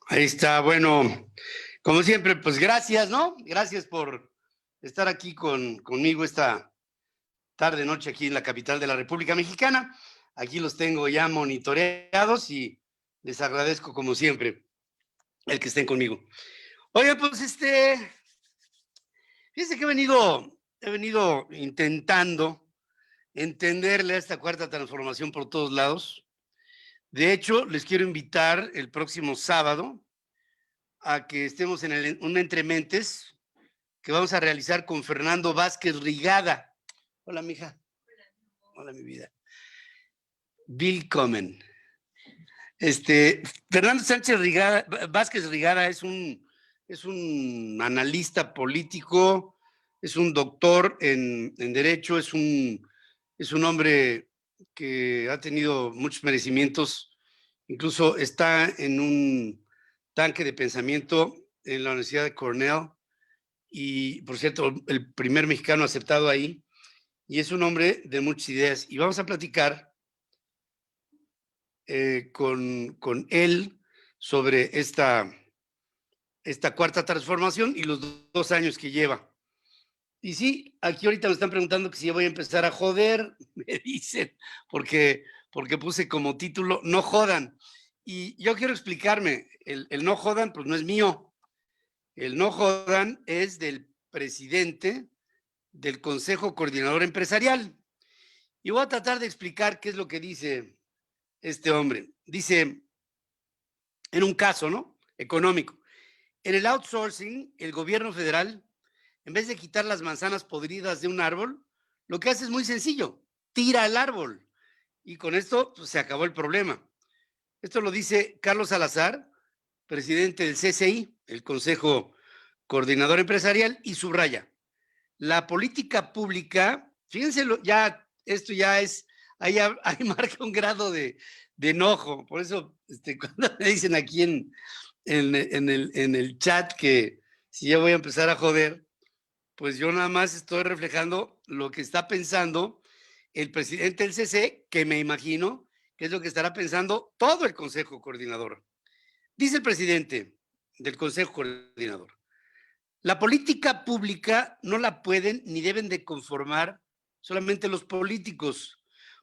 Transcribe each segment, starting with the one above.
Ahí está, bueno, como siempre, pues gracias, ¿no? Gracias por estar aquí conmigo esta tarde, noche aquí en la capital de la República Mexicana. Aquí los tengo ya monitoreados y les agradezco como siempre el que estén conmigo. Oye, pues fíjense que he venido intentando entenderle a esta cuarta transformación por todos lados. De hecho, les quiero invitar el próximo sábado a que estemos en un Entrementes que vamos a realizar con Fernando Vázquez Rigada. Hola, mija. Hola, mi vida. Willkommen. Fernando Sánchez Rigada, Vázquez Rigada es un analista político, es un doctor en Derecho, es un hombre que ha tenido muchos merecimientos, incluso está en un tanque de pensamiento en la Universidad de Cornell, y por cierto, el primer mexicano aceptado ahí, y es un hombre de muchas ideas. Y vamos a platicar con él sobre esta cuarta transformación y los 2 años que lleva. Y sí, aquí ahorita me están preguntando que si yo voy a empezar a joder, me dicen, porque puse como título "No jodan". Y yo quiero explicarme, el no jodan pues no es mío, el no jodan es del presidente del Consejo Coordinador Empresarial. Y voy a tratar de explicar qué es lo que dice este hombre. Dice, en un caso, ¿no? Económico. En el outsourcing, el gobierno federal, en vez de quitar las manzanas podridas de un árbol, lo que hace es muy sencillo, tira el árbol. Y con esto pues, se acabó el problema. Esto lo dice Carlos Salazar, presidente del CCI, el Consejo Coordinador Empresarial, y subraya, la política pública, fíjense, ya esto ya es, ahí marca un grado de enojo. Por eso, cuando me dicen aquí en el chat que si ya voy a empezar a joder, pues yo nada más estoy reflejando lo que está pensando el presidente del CC, que me imagino que es lo que estará pensando todo el Consejo Coordinador. Dice el presidente del Consejo Coordinador, la política pública no la pueden ni deben de conformar solamente los políticos,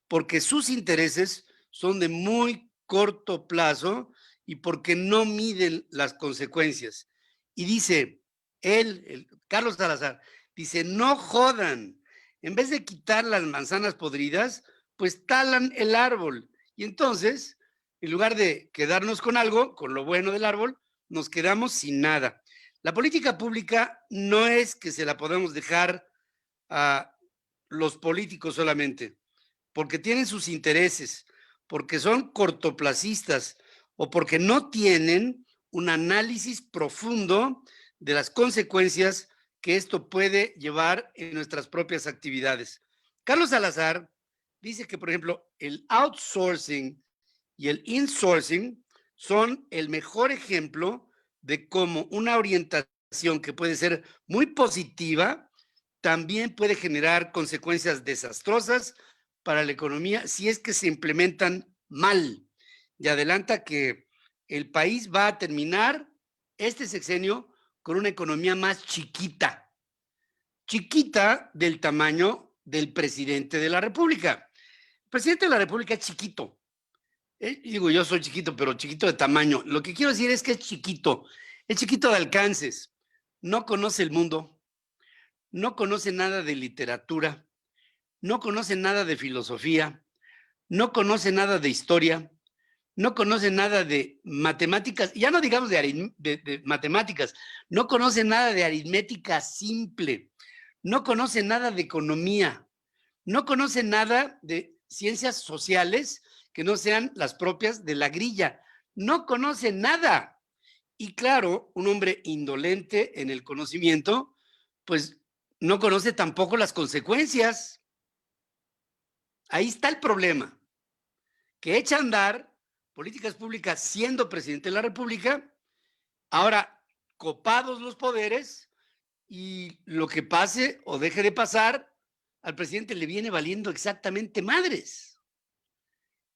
porque sus intereses son de muy corto plazo y porque no miden las consecuencias. Y dice Carlos Salazar, dice, no jodan, en vez de quitar las manzanas podridas, pues talan el árbol. Y entonces, en lugar de quedarnos con algo, con lo bueno del árbol, nos quedamos sin nada. La política pública no es que se la podamos dejar a los políticos solamente, porque tienen sus intereses, porque son cortoplacistas o porque no tienen un análisis profundo de las consecuencias que esto puede llevar en nuestras propias actividades. Carlos Salazar dice que, por ejemplo, el outsourcing y el insourcing son el mejor ejemplo de cómo una orientación que puede ser muy positiva también puede generar consecuencias desastrosas para la economía si es que se implementan mal. Y adelanta que el país va a terminar este sexenio con una economía más chiquita, chiquita del tamaño del presidente de la República. El presidente de la República es chiquito. Digo, yo soy chiquito, pero chiquito de tamaño. Lo que quiero decir es que es chiquito de alcances. No conoce el mundo, no conoce nada de literatura, no conoce nada de filosofía, no conoce nada de historia, no conoce nada de matemáticas, ya no digamos de matemáticas, no conoce nada de aritmética simple, no conoce nada de economía, no conoce nada de ciencias sociales que no sean las propias de la grilla, no conoce nada. Y claro, un hombre indolente en el conocimiento, pues no conoce tampoco las consecuencias. Ahí está el problema, que echa a andar políticas públicas siendo presidente de la República, ahora copados los poderes, y lo que pase o deje de pasar, al presidente le viene valiendo exactamente madres.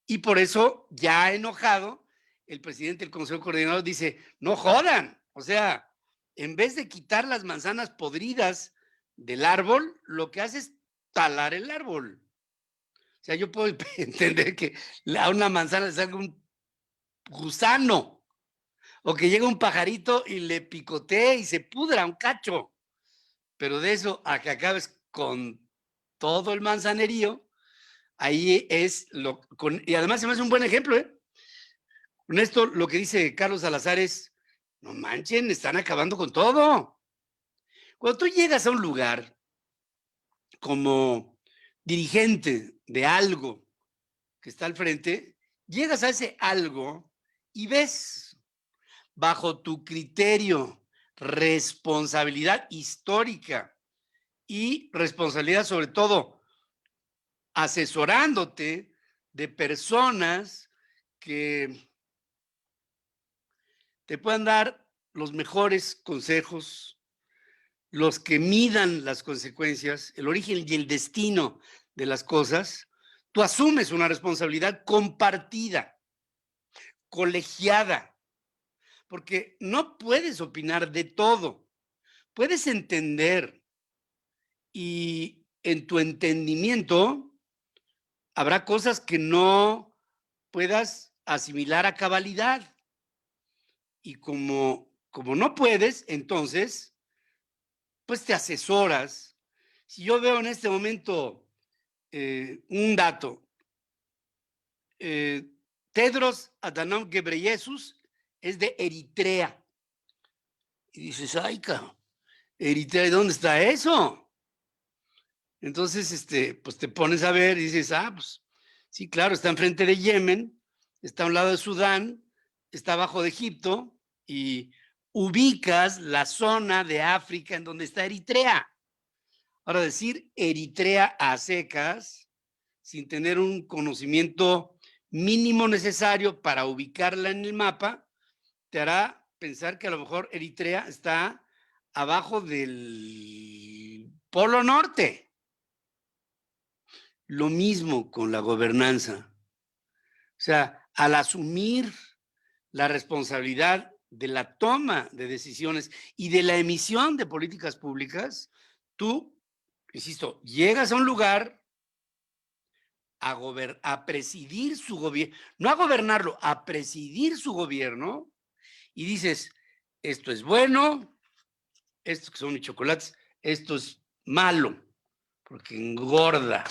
Y por eso, ya enojado, el presidente del Consejo Coordinador dice, no jodan, o sea, en vez de quitar las manzanas podridas del árbol, lo que hace es talar el árbol. O sea, yo puedo entender que a una manzana le salga un gusano, o que llegue un pajarito y le picotee y se pudra un cacho, pero de eso a que acabes con todo el manzanerío, ahí es y además se me hace un buen ejemplo, ¿eh? Con esto, lo que dice Carlos Salazar es, no manchen, están acabando con todo. Cuando tú llegas a un lugar como dirigente de algo que está al frente, llegas a ese algo y ves bajo tu criterio, responsabilidad histórica y responsabilidad sobre todo asesorándote de personas que te puedan dar los mejores consejos, los que midan las consecuencias, el origen y el destino de las cosas. Tú asumes una responsabilidad compartida, colegiada, porque no puedes opinar de todo. Puedes entender y en tu entendimiento habrá cosas que no puedas asimilar a cabalidad. Y como no puedes, entonces, pues te asesoras. Si yo veo en este momento un dato, Tedros Adhanom Ghebreyesus es de Eritrea. Y dices, ay, cabrón, Eritrea, ¿dónde está eso? Entonces, pues te pones a ver y dices, pues sí, claro, está enfrente de Yemen, está a un lado de Sudán, está abajo de Egipto y ubicas la zona de África en donde está Eritrea. Ahora, decir Eritrea a secas, sin tener un conocimiento mínimo necesario para ubicarla en el mapa, te hará pensar que a lo mejor Eritrea está abajo del Polo Norte. Lo mismo con la gobernanza. O sea, al asumir la responsabilidad de la toma de decisiones y de la emisión de políticas públicas, tú, insisto, llegas a un lugar a presidir su gobierno, no a gobernarlo, a presidir su gobierno y dices, esto es bueno, estos que son mis chocolates, esto es malo, porque engorda.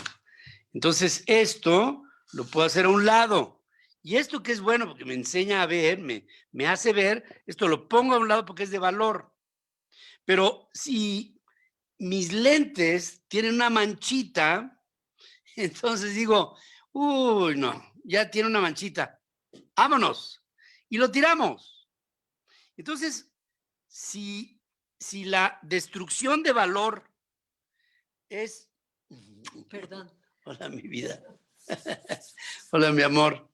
Entonces, esto lo puedo hacer a un lado. Y esto que es bueno, porque me enseña a ver, me hace ver, esto lo pongo a un lado porque es de valor. Pero si mis lentes tienen una manchita, entonces digo, uy, no, ya tiene una manchita, vámonos. Y lo tiramos. Entonces, si la destrucción de valor es... Perdón. Hola, mi vida. Hola, mi amor.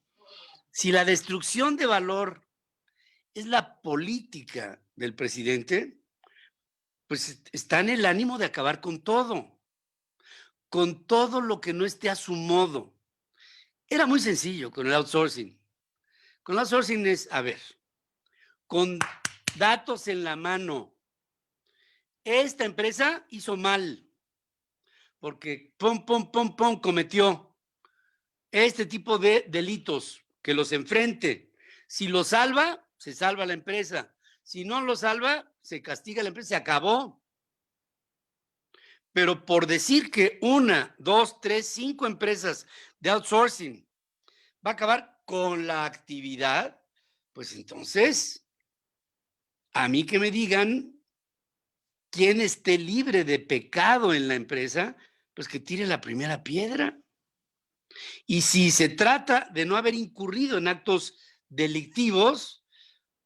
Si la destrucción de valor es la política del presidente, pues está en el ánimo de acabar con todo lo que no esté a su modo. Era muy sencillo con el outsourcing. Con el outsourcing es, a ver, con datos en la mano, esta empresa hizo mal, porque cometió este tipo de delitos, que los enfrente. Si lo salva, se salva la empresa. Si no lo salva, se castiga la empresa, se acabó. Pero por decir que 1, 2, 3, 5 empresas de outsourcing va a acabar con la actividad, pues entonces, a mí que me digan quién esté libre de pecado en la empresa, pues que tire la primera piedra. Y si se trata de no haber incurrido en actos delictivos,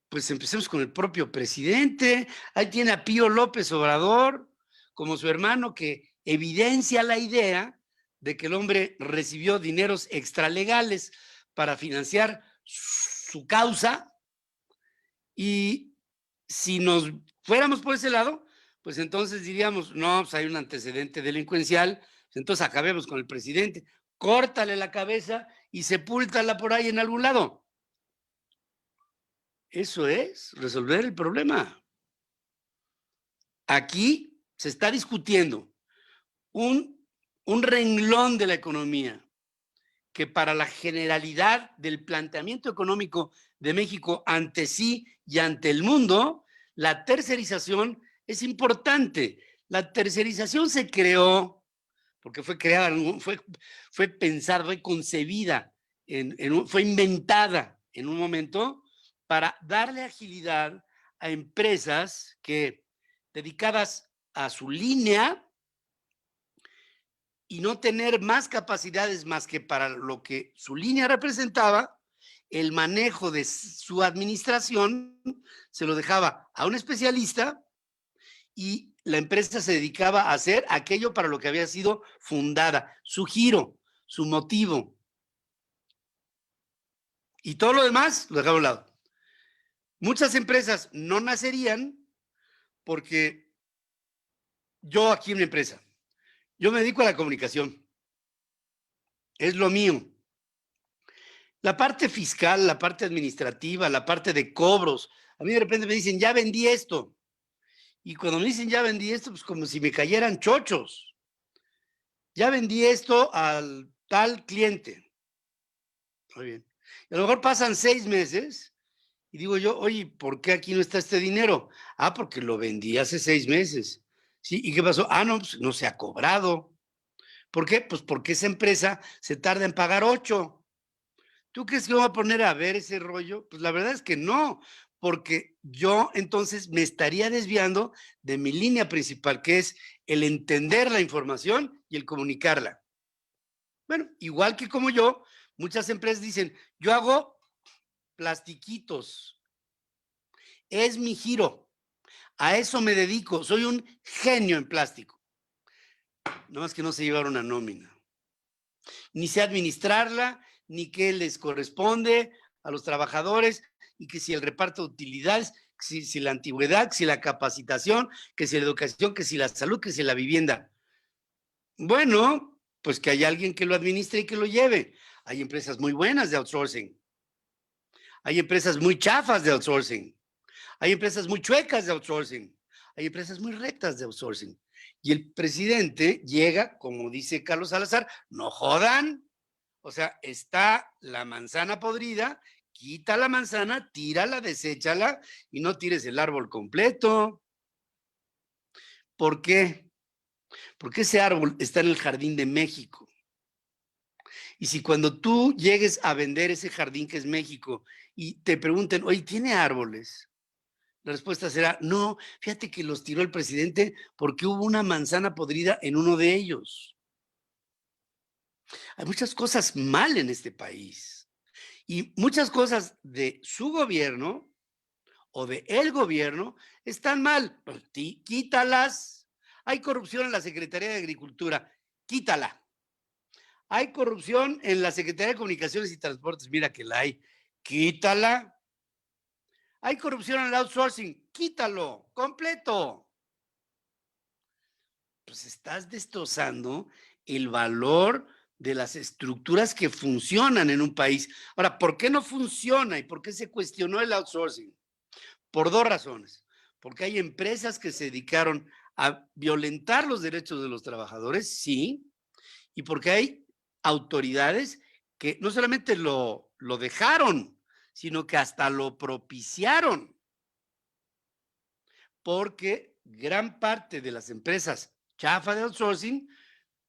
pues empecemos con el propio presidente. Ahí tiene a Pío López Obrador como su hermano que evidencia la idea de que el hombre recibió dineros extralegales para financiar su causa. Y si nos fuéramos por ese lado, pues entonces diríamos, no, pues hay un antecedente delincuencial, pues entonces acabemos con el presidente, córtale la cabeza y sepúltala por ahí en algún lado. Eso es resolver el problema. Aquí se está discutiendo un renglón de la economía que para la generalidad del planteamiento económico de México ante sí y ante el mundo, la tercerización es importante. La tercerización se creó, porque fue creada, fue pensada, fue concebida, fue inventada en un momento para darle agilidad a empresas que dedicadas a su línea y no tener más capacidades más que para lo que su línea representaba, el manejo de su administración se lo dejaba a un especialista y la empresa se dedicaba a hacer aquello para lo que había sido fundada, su giro, su motivo. Y todo lo demás lo dejaba a un lado. Muchas empresas no nacerían porque yo aquí en mi empresa, yo me dedico a la comunicación, es lo mío. La parte fiscal, la parte administrativa, la parte de cobros. A mí de repente me dicen, ya vendí esto. Y cuando me dicen, ya vendí esto, pues como si me cayeran chochos. Ya vendí esto al tal cliente. Muy bien. Y a lo mejor pasan 6 meses y digo yo, oye, ¿por qué aquí no está este dinero? Ah, porque lo vendí hace 6 meses. Sí, ¿y qué pasó? Ah, no, pues no se ha cobrado. ¿Por qué? Pues porque esa empresa se tarda en pagar 8. ¿Tú crees que me voy a poner a ver ese rollo? Pues la verdad es que no, porque yo entonces me estaría desviando de mi línea principal, que es el entender la información y el comunicarla. Bueno, igual que como yo, muchas empresas dicen, yo hago plastiquitos, es mi giro, a eso me dedico, soy un genio en plástico. No más que no se llevaron una nómina. Ni sé administrarla, ni qué les corresponde a los trabajadores, y que si el reparto de utilidades, si la antigüedad, si la capacitación, que si la educación, que si la salud, que si la vivienda. Bueno, pues que haya alguien que lo administre y que lo lleve. Hay empresas muy buenas de outsourcing. Hay empresas muy chafas de outsourcing. Hay empresas muy chuecas de outsourcing. Hay empresas muy rectas de outsourcing. Y el presidente llega, como dice Carlos Salazar, no jodan. O sea, está la manzana podrida, quita la manzana, tírala, deséchala y no tires el árbol completo. ¿Por qué? Porque ese árbol está en el jardín de México. Y si cuando tú llegues a vender ese jardín que es México y te pregunten, oye, ¿tiene árboles? La respuesta será, no, fíjate que los tiró el presidente porque hubo una manzana podrida en uno de ellos. Hay muchas cosas mal en este país y muchas cosas de su gobierno o de el gobierno están mal. Pues, quítalas. Hay corrupción en la Secretaría de Agricultura, quítala. Hay corrupción en la Secretaría de Comunicaciones y Transportes, mira que la hay, quítala. Hay corrupción en el outsourcing, quítalo, completo. Pues estás destrozando el valor de las estructuras que funcionan en un país. Ahora, ¿por qué no funciona y por qué se cuestionó el outsourcing? Por 2 razones. Porque hay empresas que se dedicaron a violentar los derechos de los trabajadores, sí, y porque hay autoridades que no solamente lo dejaron, sino que hasta lo propiciaron. Porque gran parte de las empresas chafa de outsourcing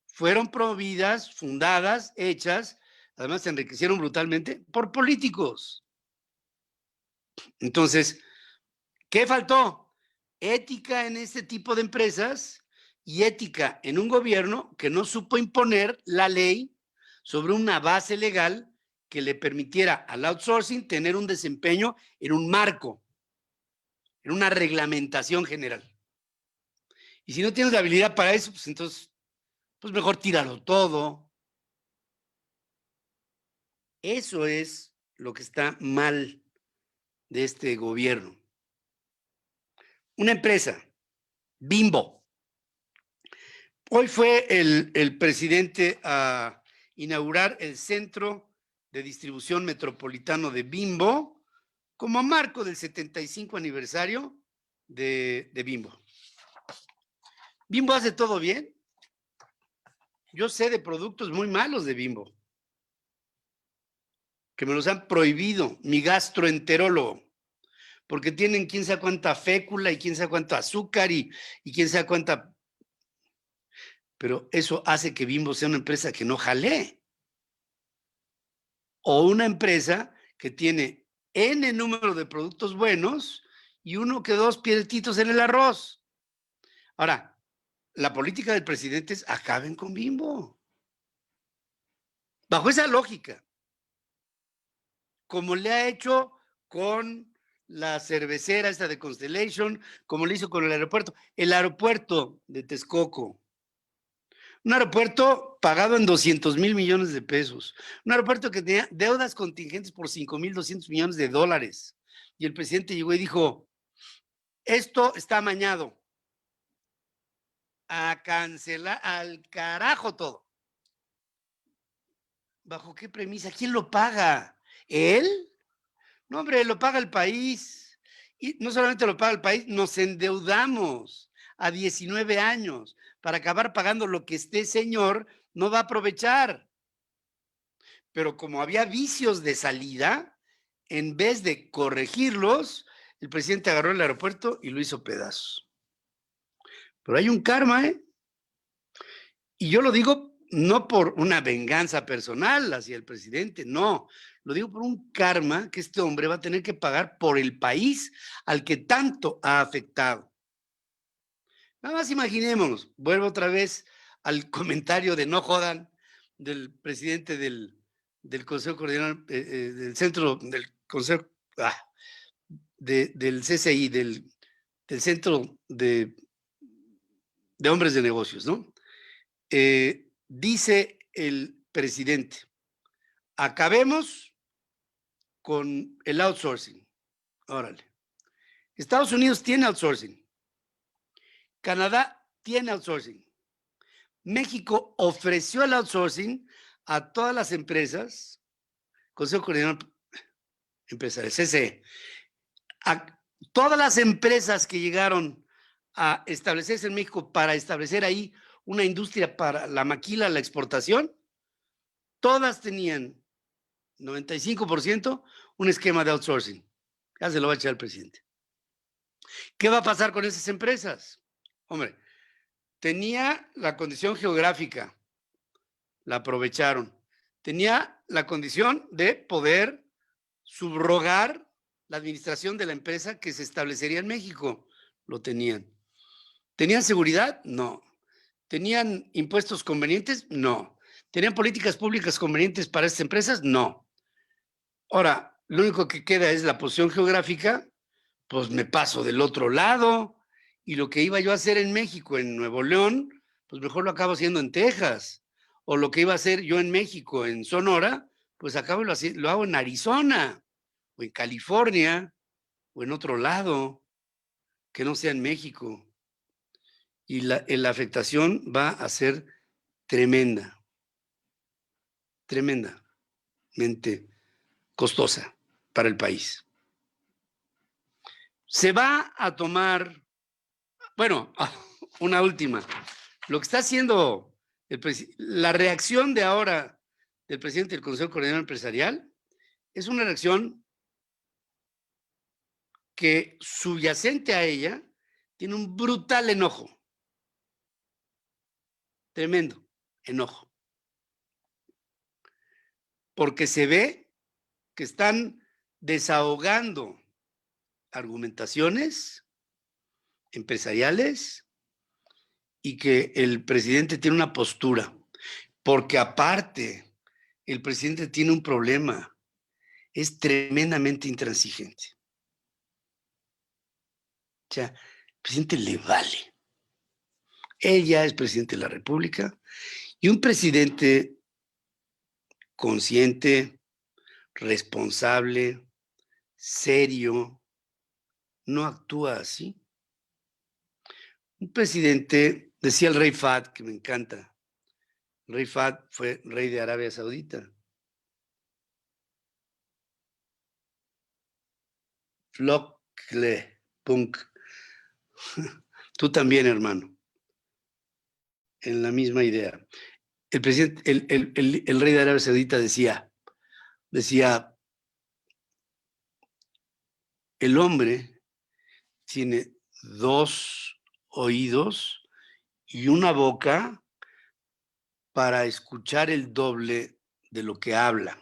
fueron promovidas, fundadas, hechas, además se enriquecieron brutalmente por políticos. Entonces, ¿qué faltó? Ética en este tipo de empresas y ética en un gobierno que no supo imponer la ley sobre una base legal que le permitiera al outsourcing tener un desempeño en un marco, en una reglamentación general. Y si no tienes la habilidad para eso, pues entonces, pues mejor tíralo todo. Eso es lo que está mal de este gobierno. Una empresa, Bimbo. Hoy fue el presidente a inaugurar el centro de distribución metropolitano de Bimbo, como marco del 75 aniversario de Bimbo. Bimbo hace todo bien. Yo sé de productos muy malos de Bimbo, que me los han prohibido mi gastroenterólogo, porque tienen quién sabe cuánta fécula y quién sabe cuánto azúcar y quién sabe cuánta. Pero eso hace que Bimbo sea una empresa que no jale. O una empresa que tiene N número de productos buenos y uno que dos piedretitos en el arroz. Ahora, la política del presidente es acaben con Bimbo. Bajo esa lógica, como le ha hecho con la cervecera esta de Constellation, como le hizo con el aeropuerto. El aeropuerto de Texcoco. Un aeropuerto pagado en 200,000 millones de pesos. Un aeropuerto que tenía deudas contingentes por 5,200 millones de dólares. Y el presidente llegó y dijo, esto está amañado. A cancelar, al carajo todo. ¿Bajo qué premisa? ¿Quién lo paga? ¿Él? No, hombre, lo paga el país. Y no solamente lo paga el país, nos endeudamos a 19 años para acabar pagando lo que este señor no va a aprovechar. Pero como había vicios de salida, en vez de corregirlos, el presidente agarró el aeropuerto y lo hizo pedazos. Pero hay un karma, ¿eh? Y yo lo digo no por una venganza personal hacia el presidente, no. Lo digo por un karma que este hombre va a tener que pagar por el país al que tanto ha afectado. Nada más imaginémonos, vuelvo otra vez al comentario de no jodan del presidente del Consejo Coordinador, del Centro, del Consejo, del CCI, del Centro de Hombres de Negocios, ¿no? Dice el presidente, acabemos con el outsourcing. Órale. Estados Unidos tiene outsourcing. Canadá tiene outsourcing. México ofreció el outsourcing a todas las empresas, Consejo Coordinador Empresarial, CCE, a todas las empresas que llegaron a establecerse en México para establecer ahí una industria para la maquila, la exportación, todas tenían 95% un esquema de outsourcing. Ya se lo va a echar el presidente. ¿Qué va a pasar con esas empresas? Hombre, tenía la condición geográfica, la aprovecharon. Tenía la condición de poder subrogar la administración de la empresa que se establecería en México. Lo tenían. ¿Tenían seguridad? No. ¿Tenían impuestos convenientes? No. ¿Tenían políticas públicas convenientes para estas empresas? No. Ahora, lo único que queda es la posición geográfica, pues me paso del otro lado y lo que iba yo a hacer en México, en Nuevo León, pues mejor lo acabo haciendo en Texas. O lo que iba a hacer yo en México, en Sonora, pues acabo lo hago en Arizona o en California o en otro lado que no sea en México. Y la afectación va a ser tremenda, tremendamente costosa para el país. Se va a tomar, bueno, una última. Lo que está haciendo la reacción de ahora del presidente del Consejo Coordinador Empresarial es una reacción que subyacente a ella tiene un brutal enojo, tremendo enojo, porque se ve que están desahogando argumentaciones empresariales y que el presidente tiene una postura, porque aparte el presidente tiene un problema, es tremendamente intransigente. O sea, al presidente le vale. Él ya es presidente de la República y un presidente consciente, responsable, serio, no actúa así. Un presidente, decía el rey Fahd, que me encanta, el rey Fahd fue rey de Arabia Saudita. Flockle, Punk. Tú también, hermano. En la misma idea. El presidente, el rey de Arabia Saudita decía, el hombre tiene 2 oídos y una boca para escuchar el doble de lo que habla.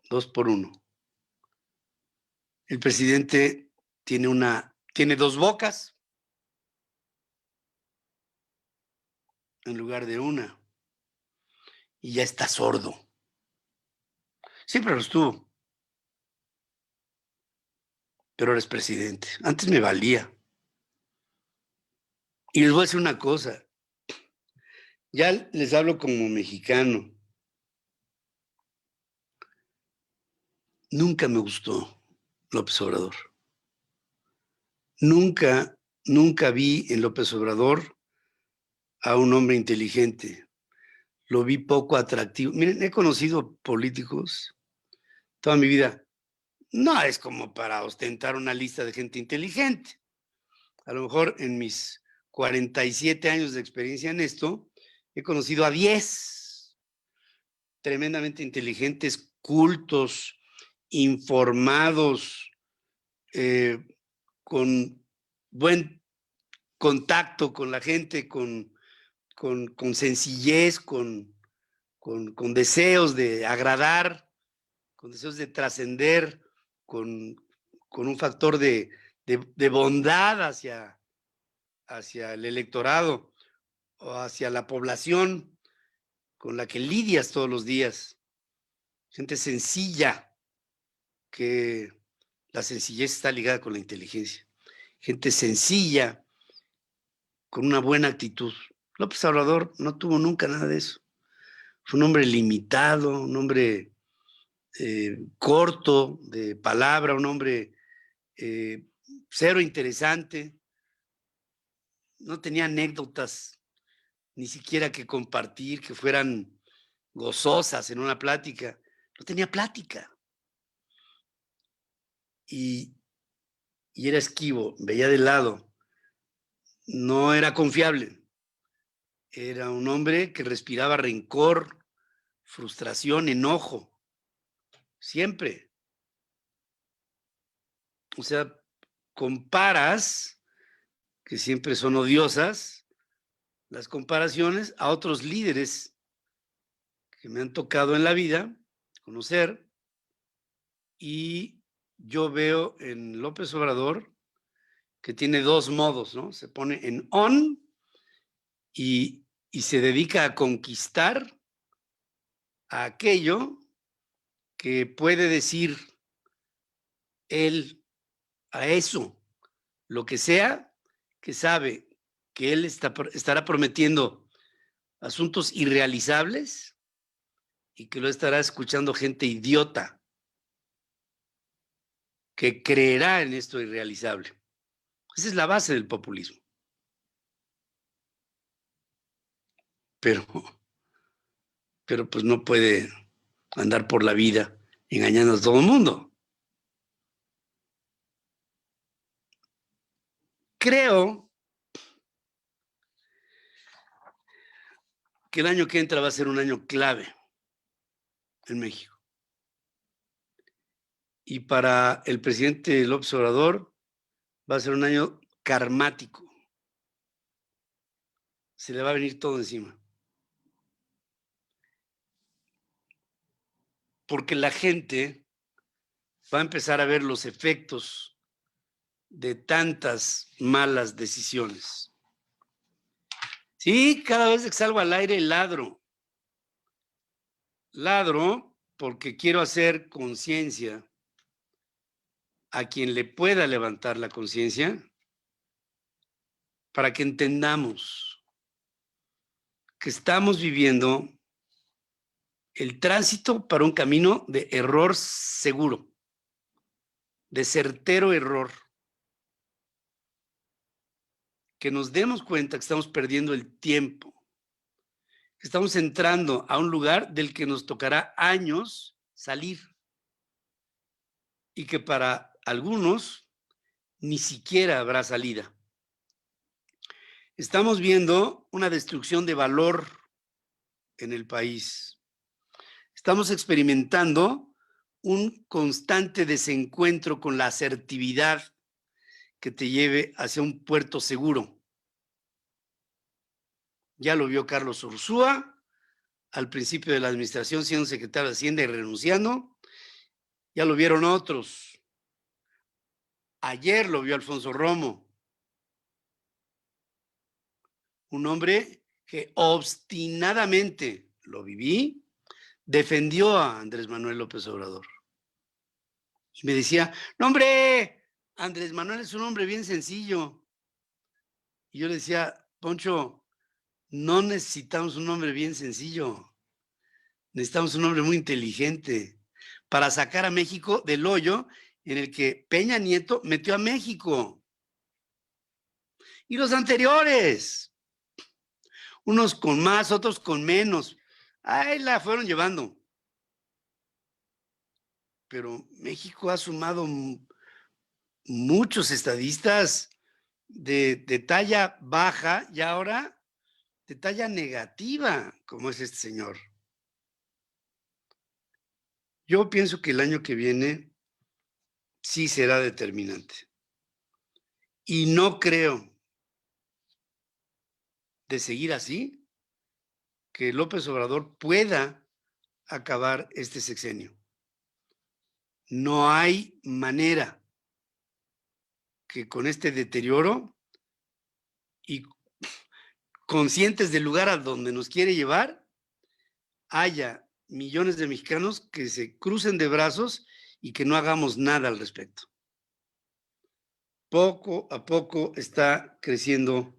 Dos por uno. El presidente tiene 2 bocas en lugar de una y ya está sordo. Siempre lo estuvo, pero ahora es presidente. Antes me valía. Y les voy a decir una cosa, ya les hablo como mexicano. Nunca me gustó López Obrador. Nunca vi en López Obrador a un hombre inteligente. Lo vi poco atractivo. Miren, he conocido políticos toda mi vida. No es como para ostentar una lista de gente inteligente. A lo mejor en mis 47 años de experiencia en esto, he conocido a 10 tremendamente inteligentes, cultos, informados, con buen contacto con la gente, con sencillez, con deseos de agradar, con deseos de trascender, con un factor de bondad hacia el electorado o hacia la población con la que lidias todos los días. Gente sencilla, que la sencillez está ligada con la inteligencia. Gente sencilla, con una buena actitud. López Obrador no tuvo nunca nada de eso. Fue un hombre limitado, un hombre corto de palabra, un hombre cero interesante. No tenía anécdotas ni siquiera que compartir, que fueran gozosas en una plática. No tenía plática. Y era esquivo, veía de lado. No era confiable. Era un hombre que respiraba rencor, frustración, enojo. Siempre. O sea, comparas, que siempre son odiosas, las comparaciones a otros líderes que me han tocado en la vida conocer, y yo veo en López Obrador que tiene 2 modos, ¿no? Se pone en on y se dedica a conquistar a aquello que puede decir él, a eso, lo que sea, que sabe que él estará prometiendo asuntos irrealizables y que lo estará escuchando gente idiota que creerá en esto irrealizable. Esa es la base del populismo. Pero pues no puede andar por la vida engañando a todo el mundo. Creo que el año que entra va a ser un año clave en México. Y para el presidente López Obrador va a ser un año karmático. Se le va a venir todo encima. Porque la gente va a empezar a ver los efectos de tantas malas decisiones. Sí, cada vez que salgo al aire ladro. Ladro porque quiero hacer conciencia a quien le pueda levantar la conciencia, para que entendamos que estamos viviendo el tránsito para un camino de error seguro, de certero error. Que nos demos cuenta que estamos perdiendo el tiempo, Estamos entrando a un lugar del que nos tocará años salir y que para algunos ni siquiera habrá salida. Estamos viendo una destrucción de valor en el país. Estamos experimentando un constante desencuentro con la asertividad que te lleve hacia un puerto seguro. Ya lo vio Carlos Ursúa al principio de la administración siendo secretario de Hacienda y renunciando. Ya lo vieron otros. Ayer lo vio Alfonso Romo, un hombre que obstinadamente, lo viví, defendió a Andrés Manuel López Obrador. Y me decía, no hombre, Andrés Manuel es un hombre bien sencillo. Y yo le decía, Poncho, no necesitamos un hombre bien sencillo, necesitamos un hombre muy inteligente para sacar a México del hoyo en el que Peña Nieto metió a México. Y los anteriores, unos con más, otros con menos, ahí la fueron llevando. Pero México ha sumado muchos estadistas de talla baja y ahora de talla negativa, como es este señor. Yo pienso que el año que viene sí será determinante. Y no creo, de seguir así, que López Obrador pueda acabar este sexenio. No hay manera que con este deterioro y conscientes del lugar a donde nos quiere llevar, haya millones de mexicanos que se crucen de brazos y que no hagamos nada al respecto. Poco a poco está creciendo.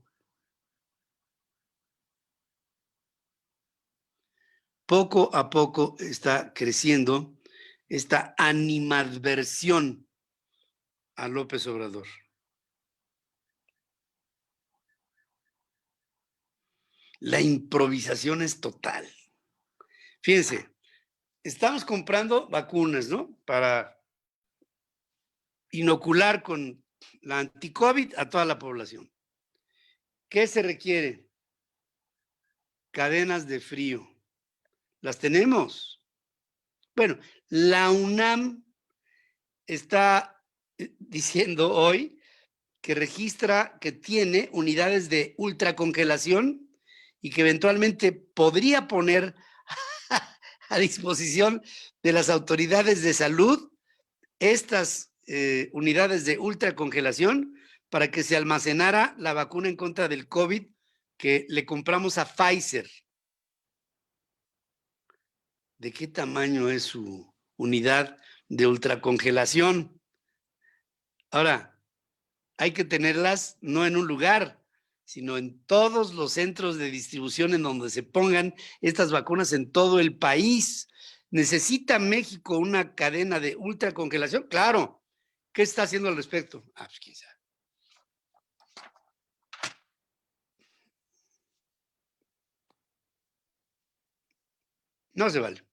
Poco a poco está creciendo esta animadversión a López Obrador. La improvisación es total. Fíjense, estamos comprando vacunas, ¿no? Para inocular con la anti-COVID a toda la población. ¿Qué se requiere? Cadenas de frío. ¿Las tenemos? Bueno, la UNAM está diciendo hoy que registra que tiene unidades de ultracongelación y que eventualmente podría poner a disposición de las autoridades de salud estas unidades de ultracongelación para que se almacenara la vacuna en contra del COVID que le compramos a Pfizer. ¿De qué tamaño es su unidad de ultracongelación? Ahora, hay que tenerlas no en un lugar, sino en todos los centros de distribución en donde se pongan estas vacunas en todo el país. ¿Necesita México una cadena de ultracongelación? Claro. ¿Qué está haciendo al respecto? Pues quién sabe. No se vale.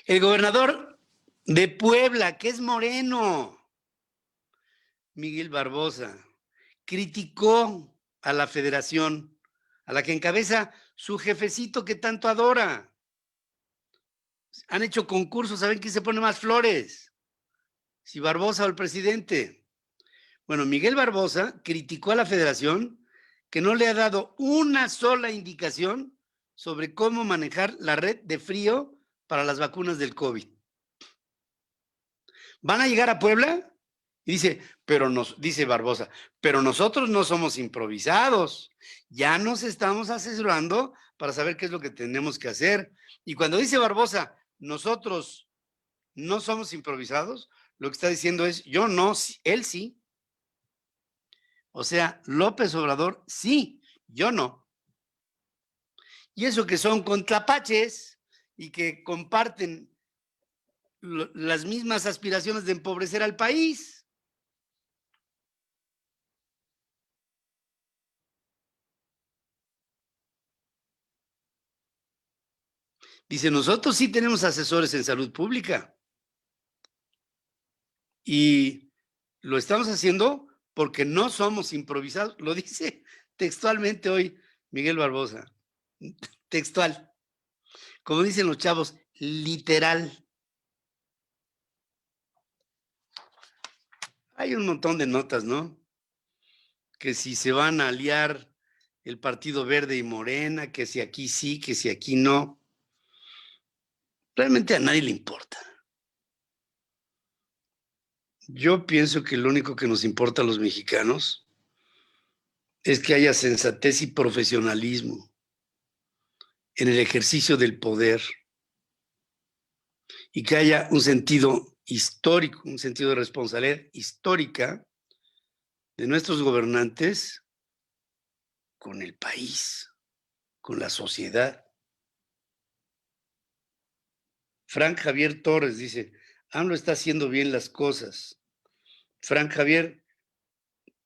El gobernador de Puebla, que es moreno, Miguel Barbosa, criticó a la federación, a la que encabeza su jefecito que tanto adora. Han hecho concursos, ¿saben quién se pone más flores? Si Barbosa o el presidente. Bueno, Miguel Barbosa criticó a la federación que no le ha dado una sola indicación sobre cómo manejar la red de frío para las vacunas del COVID. ¿Van a llegar a Puebla? Y dice Barbosa, pero nosotros no somos improvisados, ya nos estamos asesorando para saber qué es lo que tenemos que hacer. Y cuando dice Barbosa, nosotros no somos improvisados, lo que está diciendo es, yo no, él sí. O sea, López Obrador sí, yo no. Y eso que son contrapaches y que comparten las mismas aspiraciones de empobrecer al país. Dice, nosotros sí tenemos asesores en salud pública y lo estamos haciendo porque no somos improvisados. Lo dice textualmente hoy Miguel Barbosa. Textual. Como dicen los chavos, literal. Hay un montón de notas, ¿no? Que si se van a aliar el Partido Verde y Morena, que si aquí sí, que si aquí no. Realmente a nadie le importa. Yo pienso que lo único que nos importa a los mexicanos es que haya sensatez y profesionalismo en el ejercicio del poder y que haya un sentido histórico, un sentido de responsabilidad histórica de nuestros gobernantes con el país, con la sociedad. Frank Javier Torres dice, AMLO está haciendo bien las cosas. Frank Javier,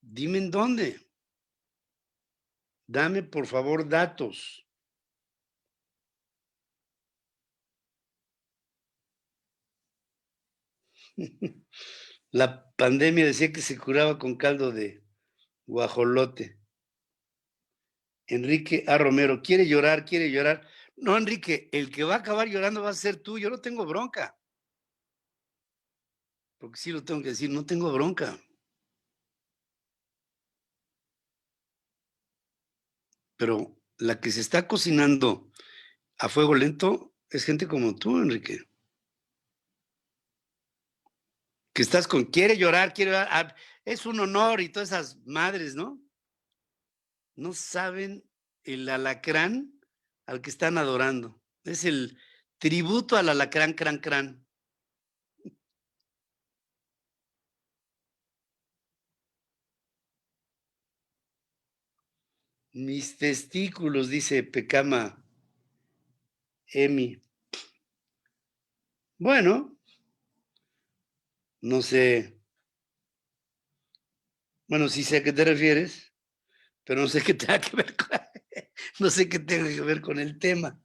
dime en dónde. Dame, por favor, datos. La pandemia decía que se curaba con caldo de guajolote. Enrique A. Romero, quiere llorar, quiere llorar. No, Enrique, el que va a acabar llorando va a ser tú. Yo no tengo bronca. Porque sí lo tengo que decir, no tengo bronca. Pero la que se está cocinando a fuego lento es gente como tú, Enrique. Que estás con, quiere llorar, quiere llorar. Ah, es un honor y todas esas madres, ¿no? No saben el alacrán al que están adorando. Es el tributo al alacrán, crán, crán. Mis testículos, dice Pecama Emi. Bueno, no sé. Bueno, sí sé a qué te refieres, pero no sé qué tenga que ver con, no sé qué tenga que ver con el tema.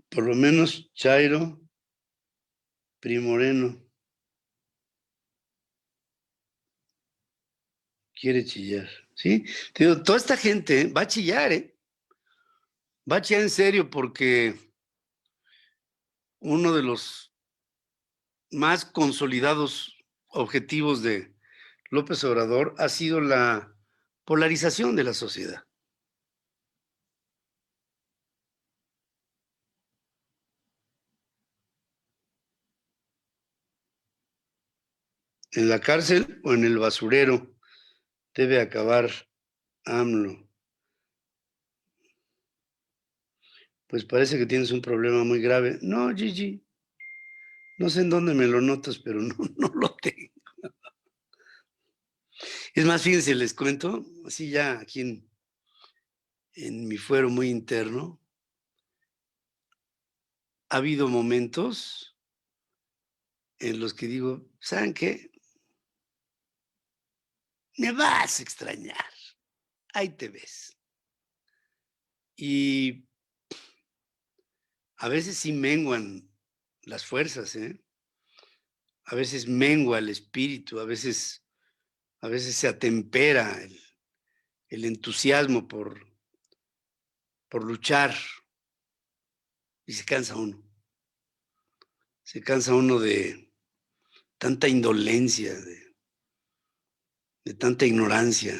Por lo menos Chairo Primoreno quiere chillar, ¿sí? Te digo, toda esta gente va a chillar, ¿eh? Va a chillar en serio porque uno de los más consolidados objetivos de López Obrador ha sido la polarización de la sociedad. En la cárcel o en el basurero debe acabar AMLO. Pues parece que tienes un problema muy grave. No, Gigi, no sé en dónde me lo notas, pero no, no lo tengo. Es más, fíjense, les cuento, así ya aquí en mi fuero muy interno, ha habido momentos en los que digo, ¿saben qué? Me vas a extrañar. Ahí te ves. Y a veces sí menguan las fuerzas, ¿eh? A veces mengua el espíritu, a veces se atempera el entusiasmo por luchar y se cansa uno. Se cansa uno de tanta indolencia, de tanta ignorancia.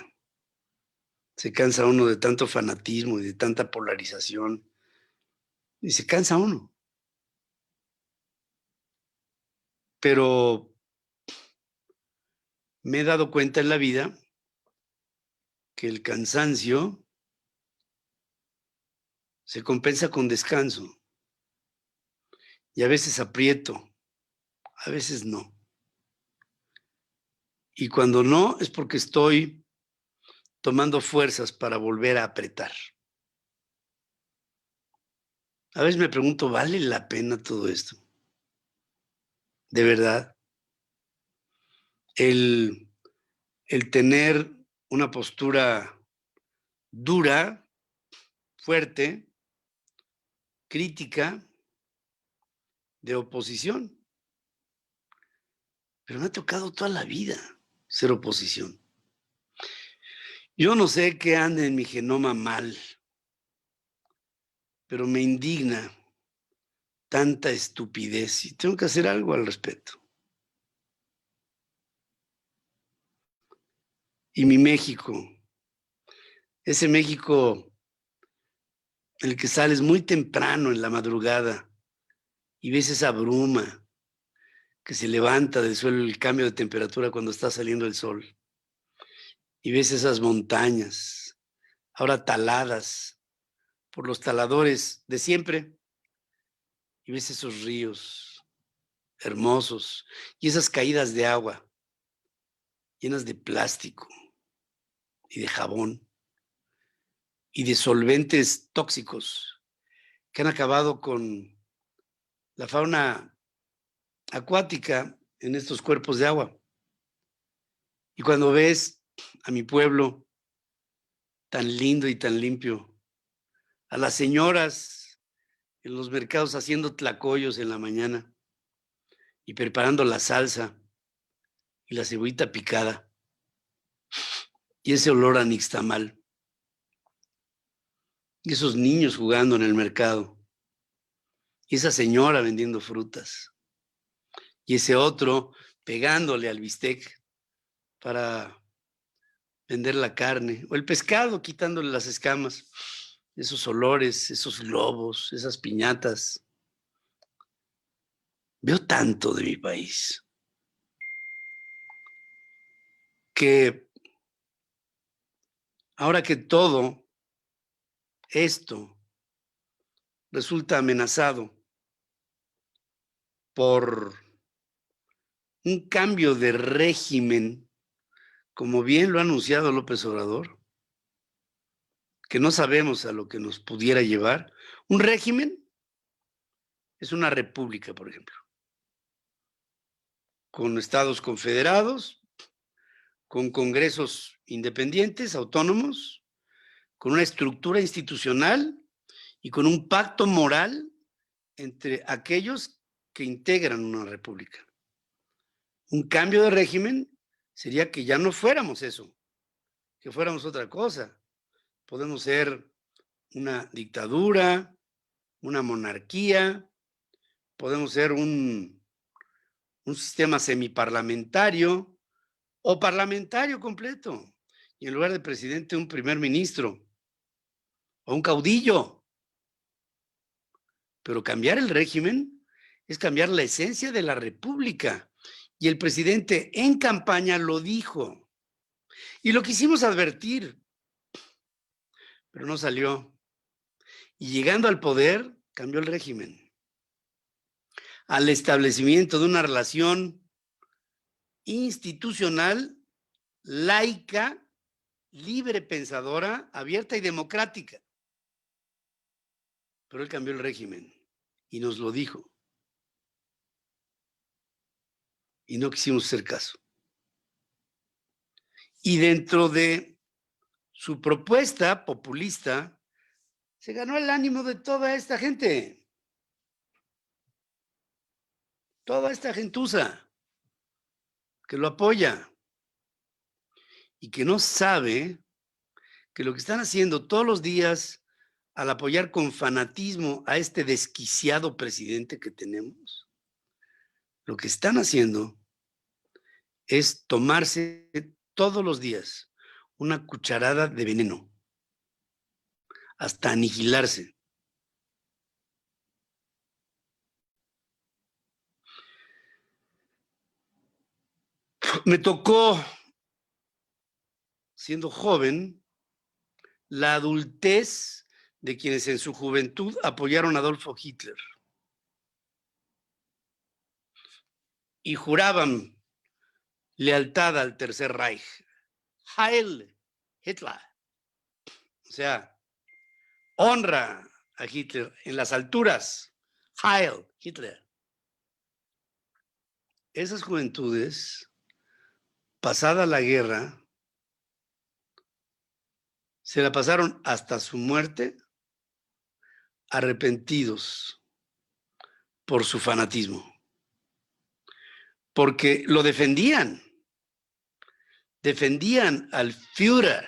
Se cansa uno de tanto fanatismo y de tanta polarización. Y se cansa uno. Pero me he dado cuenta en la vida que el cansancio se compensa con descanso. Y a veces aprieto, a veces no. Y cuando no, es porque estoy tomando fuerzas para volver a apretar. A veces me pregunto, ¿vale la pena todo esto? ¿De verdad? El el tener una postura dura, fuerte, crítica, de oposición. Pero me ha tocado toda la vida ser oposición. Yo no sé qué anda en mi genoma mal, pero me indigna tanta estupidez y tengo que hacer algo al respecto. Y mi México, ese México en el que sales muy temprano en la madrugada y ves esa bruma que se levanta del suelo, el cambio de temperatura cuando está saliendo el sol, y ves esas montañas, ahora taladas por los taladores de siempre, y ves esos ríos hermosos y esas caídas de agua llenas de plástico y de jabón y de solventes tóxicos que han acabado con la fauna acuática en estos cuerpos de agua. Y cuando ves a mi pueblo tan lindo y tan limpio, a las señoras en los mercados haciendo tlacoyos en la mañana y preparando la salsa y la cebollita picada y ese olor a nixtamal y esos niños jugando en el mercado y esa señora vendiendo frutas y ese otro pegándole al bistec para vender la carne, o el pescado quitándole las escamas, esos olores, esos globos, esas piñatas. Veo tanto de mi país que ahora que todo esto resulta amenazado por un cambio de régimen, como bien lo ha anunciado López Obrador, que no sabemos a lo que nos pudiera llevar. Un régimen es una república, por ejemplo, con estados confederados, con congresos independientes, autónomos, con una estructura institucional y con un pacto moral entre aquellos que integran una república. Un cambio de régimen sería que ya no fuéramos eso, que fuéramos otra cosa. Podemos ser una dictadura, una monarquía, podemos ser un sistema semiparlamentario o parlamentario completo. Y en lugar de presidente, un primer ministro o un caudillo. Pero cambiar el régimen es cambiar la esencia de la república. Y el presidente en campaña lo dijo. Y lo quisimos advertir, pero no salió. Y llegando al poder, cambió el régimen. Al establecimiento de una relación institucional, laica, libre pensadora, abierta y democrática. Pero él cambió el régimen y nos lo dijo. Y no quisimos hacer caso. Y dentro de su propuesta populista, se ganó el ánimo de toda esta gente. Toda esta gentuza que lo apoya y que no sabe que lo que están haciendo todos los días al apoyar con fanatismo a este desquiciado presidente que tenemos, lo que están haciendo es tomarse todos los días una cucharada de veneno hasta aniquilarse. Me tocó, siendo joven, la adultez de quienes en su juventud apoyaron a Adolfo Hitler y juraban lealtad al Tercer Reich. Heil Hitler. O sea, honra a Hitler en las alturas. Heil Hitler. Esas juventudes pasada la guerra, se la pasaron hasta su muerte arrepentidos por su fanatismo, porque lo defendían al Führer,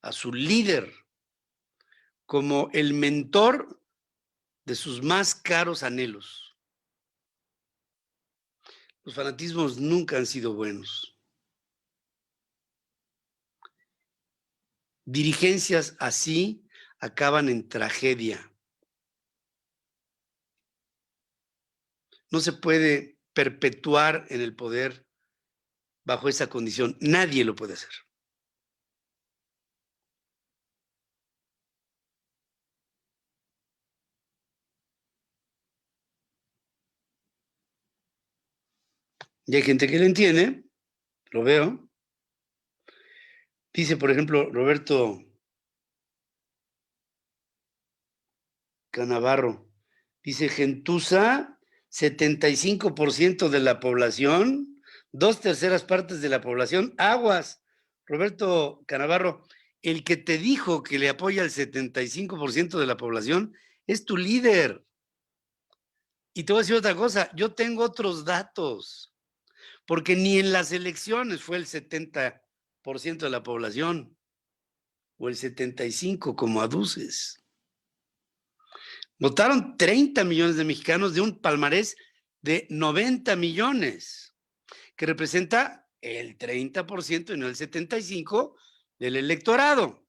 a su líder, como el mentor de sus más caros anhelos. Los fanatismos nunca han sido buenos. Dirigencias así acaban en tragedia. No se puede perpetuar en el poder bajo esa condición. Nadie lo puede hacer. Y hay gente que lo entiende, lo veo. Dice, por ejemplo, Roberto Canavarro, dice, gentuza, 75% de la población, 2/3 partes de la población, aguas. Roberto Canavarro, el que te dijo que le apoya el 75% de la población es tu líder. Y te voy a decir otra cosa, yo tengo otros datos, porque ni en las elecciones fue el 70% de la población, o el 75% como aduces. Votaron 30 millones de mexicanos de un palmarés de 90 millones, que representa el 30% y no el 75% del electorado.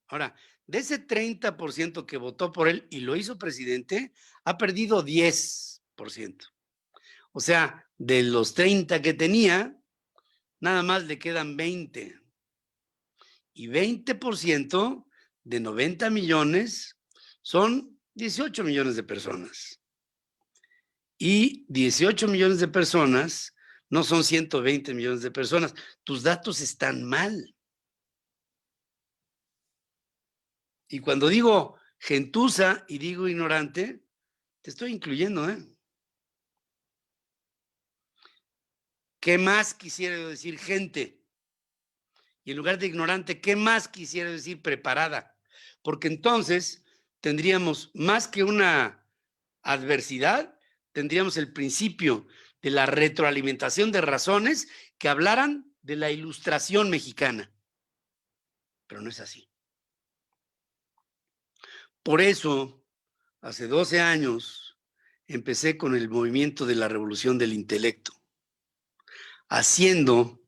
Ahora, de ese 30% que votó por él y lo hizo presidente, ha perdido 10%. O sea, de los 30 que tenía, nada más le quedan 20. Y 20% de 90 millones son 18 millones de personas. Y 18 millones de personas no son 120 millones de personas. Tus datos están mal. Y cuando digo gentuza y digo ignorante, te estoy incluyendo, ¿eh? ¿Qué más quisiera decir gente? Y en lugar de ignorante, ¿qué más quisiera decir preparada? Porque entonces tendríamos más que una adversidad, tendríamos el principio de la retroalimentación de razones que hablaran de la ilustración mexicana. Pero no es así. Por eso, hace 12 años, empecé con el movimiento de la revolución del intelecto, haciendo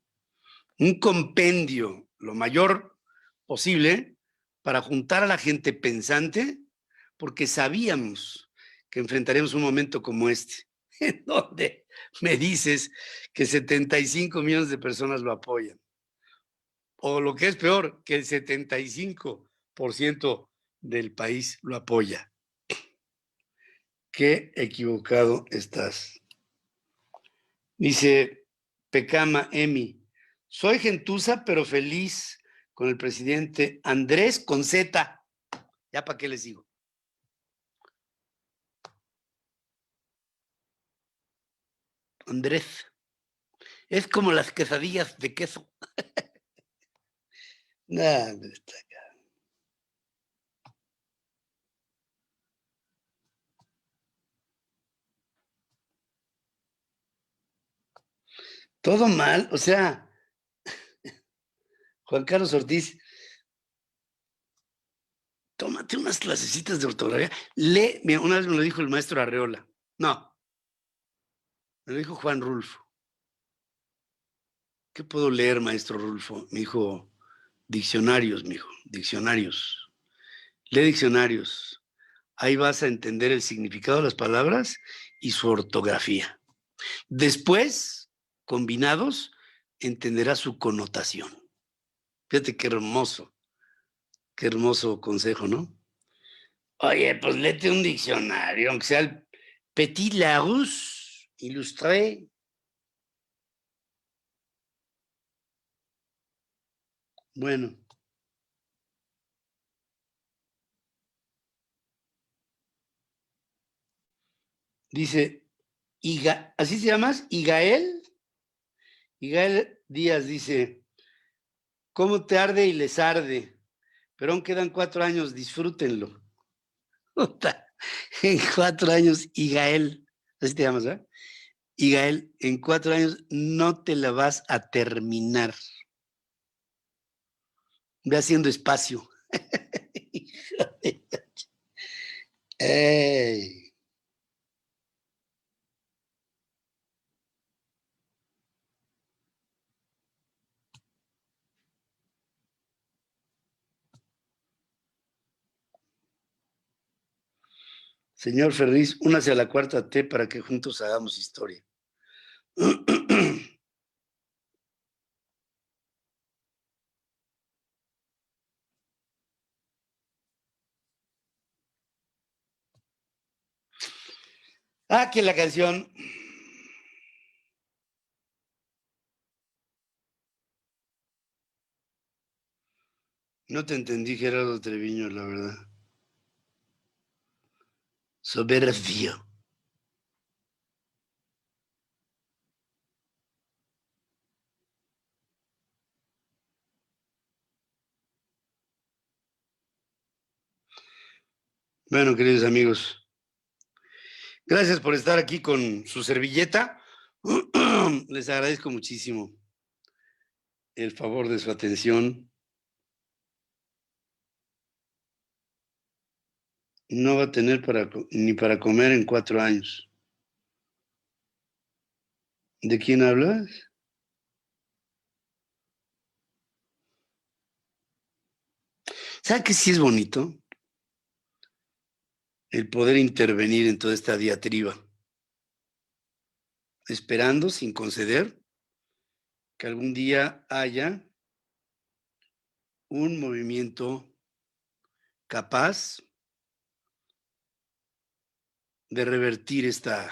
un compendio lo mayor posible para juntar a la gente pensante, porque sabíamos que enfrentaríamos un momento como este, en donde me dices que 75 millones de personas lo apoyan. O lo que es peor, que el 75% del país lo apoya. Qué equivocado estás. Dice Pecama Emi, soy gentuza pero feliz con el presidente Andrés con Z. Ya para qué les digo. Andrés. Es como las quesadillas de queso. Nah, está acá. Todo mal, o sea, Juan Carlos Ortiz, tómate unas clasecitas de ortografía. Lee, mira, una vez me lo dijo el maestro Arreola. No, me lo dijo Juan Rulfo. ¿Qué puedo leer, maestro Rulfo? Me dijo, diccionarios, mijo, diccionarios. Lee diccionarios. Ahí vas a entender el significado de las palabras y su ortografía. Después, combinados, entenderás su connotación. Fíjate qué hermoso consejo, ¿no? Oye, pues léete un diccionario, aunque sea el Petit Larousse, Illustré. Bueno. Dice, ¿así se llamas? ¿Igael? Igael Díaz dice, ¿cómo te arde y les arde? Pero aún quedan 4 años, disfrútenlo. En 4 años, Igael, así te llamas, ¿verdad? Igael, en 4 años no te la vas a terminar. Ve haciendo espacio. Ey. Señor Ferriz, únase a la cuarta T para que juntos hagamos historia. Ah, que la canción. No te entendí, Gerardo Treviño, la verdad. Soberbio. Bueno, queridos amigos, gracias por estar aquí con su servilleta. Les agradezco muchísimo el favor de su atención. No va a tener ni para comer en 4 años. ¿De quién hablas? ¿Sabe qué sí es bonito? El poder intervenir en toda esta diatriba, esperando, sin conceder, que algún día haya un movimiento capaz de revertir esta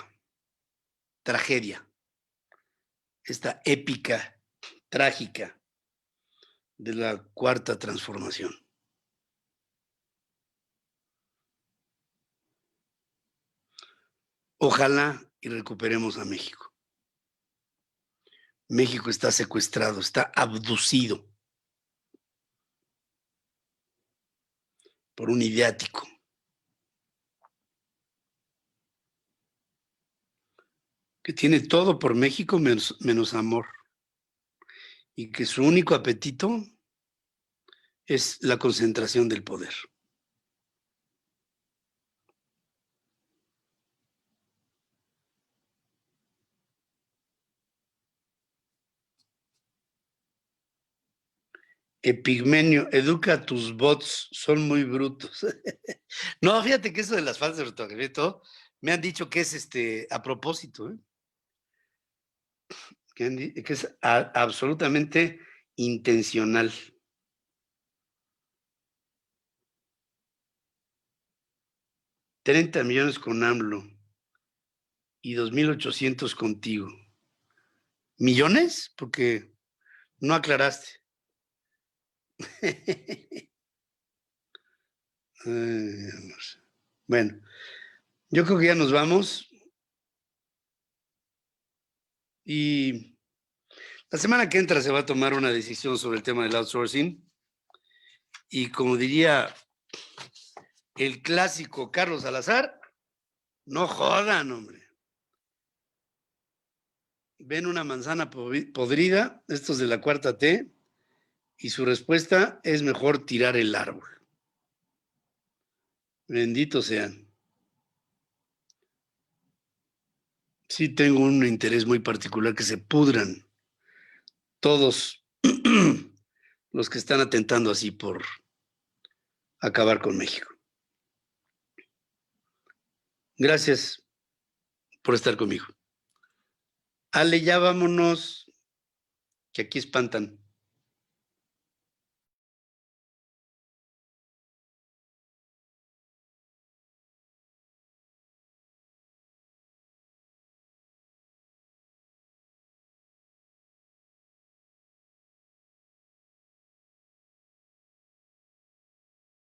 tragedia, esta épica, trágica de la cuarta transformación. Ojalá y recuperemos a México. México está secuestrado, está abducido por un idiático que tiene todo por México menos amor y que su único apetito es la concentración del poder. Epigmenio, educa a tus bots, son muy brutos. No, fíjate que eso de las falsas de ortografía y todo, me han dicho que es a propósito, ¿eh? Que es absolutamente intencional. 30 millones con AMLO y 2,800 contigo. ¿Millones? Porque no aclaraste. Bueno, yo creo que ya nos vamos. Y la semana que entra se va a tomar una decisión sobre el tema del outsourcing. Y como diría el clásico Carlos Salazar, no jodan, hombre. Ven una manzana podrida, estos de la cuarta T, y su respuesta es mejor tirar el árbol. Benditos sean. Sí tengo un interés muy particular que se pudran todos los que están atentando así por acabar con México. Gracias por estar conmigo. Ale, ya vámonos, que aquí espantan.